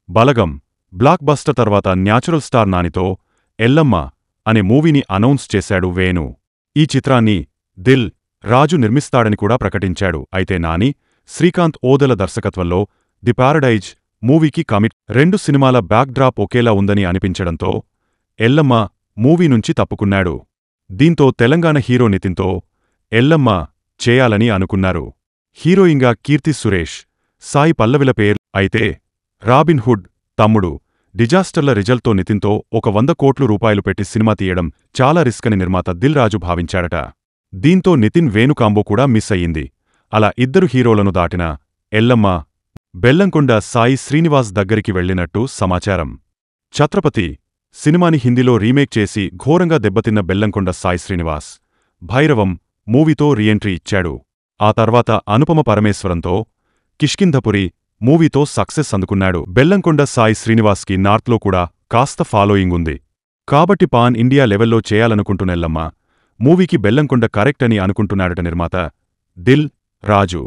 బలగం block buster తర్వాత natural star నానితో Yellamma అనే మూవీని అనౌన్స్ చేశాడు వేణు. ఈ చిత్రాన్ని దిల్ రాజు నిర్మిస్తాడని కూడా ప్రకటించాడు. అయితే నాని, శ్రీకాంత్ ఓదెల దర్శకత్వంలో ది పారడైజ్ మూవీకి కమిట్. 2 సినిమాల బ్యాక్డ్రాప్ ఒకేలా ఉందని అనిపించడంతో ఎల్లమ్మ మూవీ నుంచి తప్పుకున్నాడు. దీంతో తెలంగాణ హీరో నితిన్తో ఎల్లమ్మ చేయాలని అనుకున్నారు. హీరోయిన్గా కీర్తి సురేష్, సాయి పల్లవిల పేరు. అయితే రాబిన్హుడ్ తమ్ముడు డిజాస్టర్ల రిజల్ట్తో నితిన్తో ఒక 100 కోట్ల రూపాయలు పెట్టి సినిమా తీయడం చాలా రిస్క్ అని నిర్మాత దిల్ రాజు భావించాడట. దీంతో నితిన్ వేణు కాంబో కూడా మిస్ అయ్యింది. అలా ఇద్దరు హీరోలను దాటిన ఎల్లమ్మ బెల్లంకొండ సాయి శ్రీనివాస్ దగ్గరికి వెళ్లినట్టు సమాచారం. ఛత్రపతి సినిమాని హిందీలో రీమేక్ చేసి ఘోరంగా దెబ్బతిన్న బెల్లంకొండ సాయి శ్రీనివాస్ భైరవం మూవీతో రీఎంట్రీ ఇచ్చాడు. ఆ తర్వాత అనుపమ పరమేశ్వరంతో కిష్కింధపురి మూవీతో సక్సెస్ అందుకున్నాడు. బెల్లంకొండ సాయి శ్రీనివాస్కి నార్త్లో కూడా కాస్త ఫాలోయింగ్ ఉంది. కాబట్టి పాన్ ఇండియా లెవెల్లో చేయాలనుకుంటున్న ఎల్లమ్మ మూవీకి బెల్లంకొండ కరెక్ట్ అని అనుకుంటున్నాడట నిర్మాత దిల్ రాజు.